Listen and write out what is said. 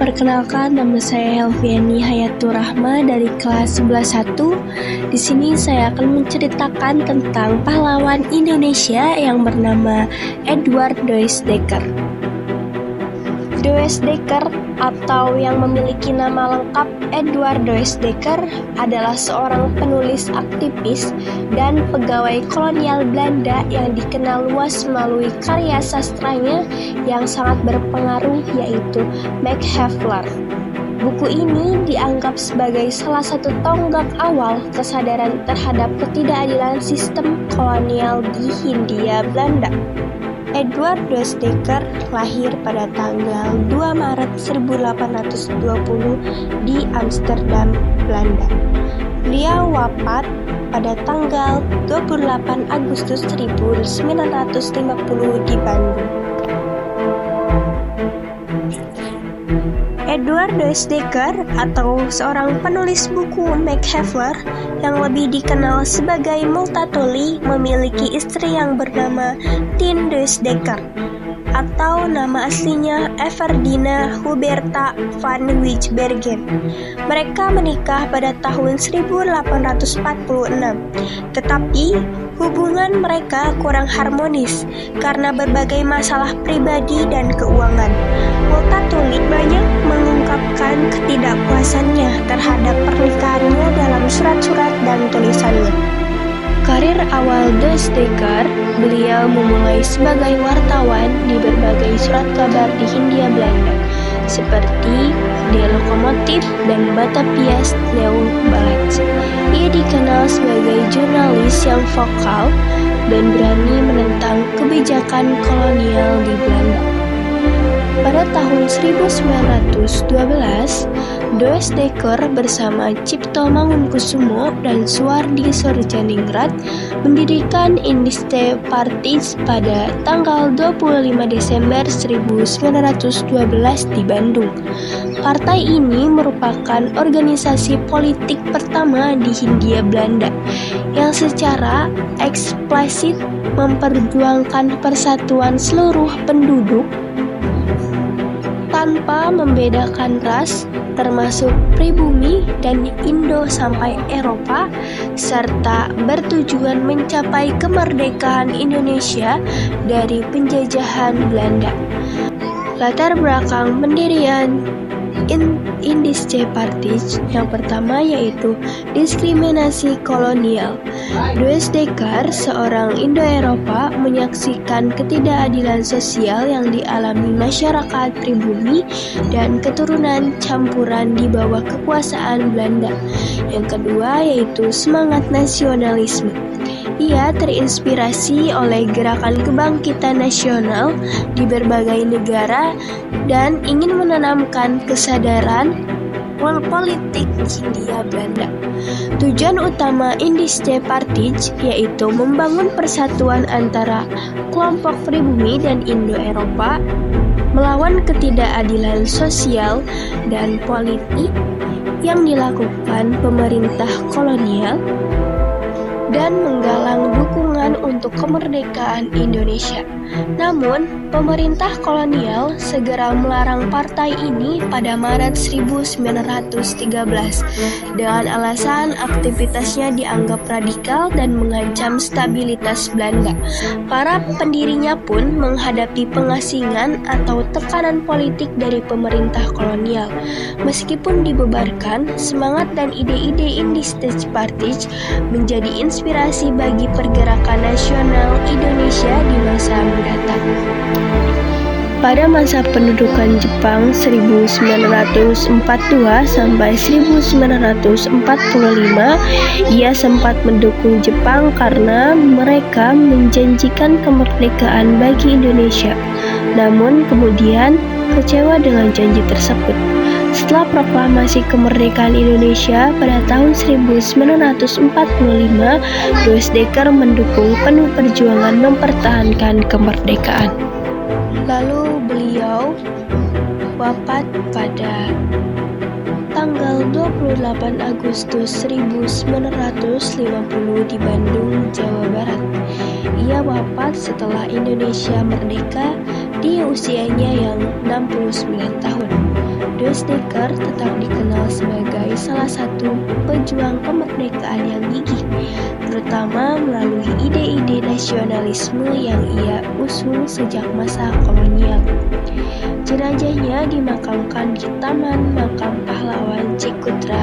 Perkenalkan, nama saya Helviani Hayatur Rahma dari kelas 11-1. Di sini saya akan menceritakan tentang pahlawan Indonesia yang bernama Edward Doesdecker. Doesdecker atau yang memiliki nama lengkap Edward Doesdecker adalah seorang penulis aktivis dan pegawai kolonial Belanda yang dikenal luas melalui karya sastranya yang sangat berpengaruh, yaitu Max Havelaar. Buku ini dianggap sebagai salah satu tonggak awal kesadaran terhadap ketidakadilan sistem kolonial di Hindia Belanda. Edward Doesdecker lahir pada tanggal 2 Maret 1820 di Amsterdam, Belanda. Beliau wafat pada tanggal 28 Agustus 1950 di Bandung. Edward Doesdecker atau seorang penulis buku Max Havelaar yang lebih dikenal sebagai Multatuli memiliki istri yang bernama Tien Doesdecker atau nama aslinya Everdina Huberta van Wijbergen. Mereka menikah pada tahun 1846, tetapi hubungan mereka kurang harmonis karena berbagai masalah pribadi dan keuangan. Multatuli banyak mengungkapkan ketidakpuasannya terhadap pernikahannya dalam surat-surat dan tulisannya. Karir awal Doesdecker, beliau memulai sebagai wartawan di berbagai surat kabar di Hindia Belanda, seperti De Lokomotief dan Batavia's Nieuwsblad. Ia dikenal sebagai jurnalis yang vokal dan berani menentang kebijakan kolonial di Belanda. Pada tahun 1912, Doesdecker bersama Cipto Mangunkusumo dan Suwardi Sorjaningrat mendirikan Indische Partij pada tanggal 25 Desember 1912 di Bandung. Partai ini merupakan organisasi politik pertama di Hindia Belanda yang secara eksplisit memperjuangkan persatuan seluruh penduduk tanpa membedakan ras, termasuk pribumi dan Indo sampai Eropa, serta bertujuan mencapai kemerdekaan Indonesia dari penjajahan Belanda. Latar belakang pendirian Indische Partij yang pertama yaitu diskriminasi kolonial. Doesdecker, seorang Indo-Eropa, menyaksikan ketidakadilan sosial yang dialami masyarakat pribumi dan keturunan campuran di bawah kekuasaan Belanda. Yang kedua yaitu semangat nasionalisme. Ia terinspirasi oleh gerakan kebangkitan nasional di berbagai negara dan ingin menanamkan kesadaran politik Hindia Belanda. Tujuan utama Indische Partij yaitu membangun persatuan antara kelompok pribumi dan Indo-Eropa, melawan ketidakadilan sosial dan politik yang dilakukan pemerintah kolonial, dan menggalang dukungan untuk kemerdekaan Indonesia. Namun, pemerintah kolonial segera melarang partai ini pada Maret 1913 dengan alasan aktivitasnya dianggap radikal dan mengancam stabilitas Belanda. Para pendirinya pun menghadapi pengasingan atau tekanan politik dari pemerintah kolonial. Meskipun dibubarkan, semangat dan ide-ide Indische Partij menjadi inspirasi bagi pergerakan nasional Indonesia di masa mendatang. Pada masa pendudukan Jepang 1942 sampai 1945, ia sempat mendukung Jepang karena mereka menjanjikan kemerdekaan bagi Indonesia. Namun kemudian kecewa dengan janji tersebut. Setelah proklamasi kemerdekaan Indonesia pada tahun 1945, Doesdecker mendukung penuh perjuangan mempertahankan kemerdekaan. Lalu beliau wafat pada tanggal 28 Agustus 1950 di Bandung, Jawa Barat. Ia wafat setelah Indonesia merdeka di usianya yang 69 tahun. Deusdeker tetap dikenal sebagai salah satu pejuang kemerdekaan yang gigih, terutama melalui ide-ide nasionalisme yang ia usung sejak masa kolonial. Jenazahnya dimakamkan di Taman Makam Pahlawan Ciputra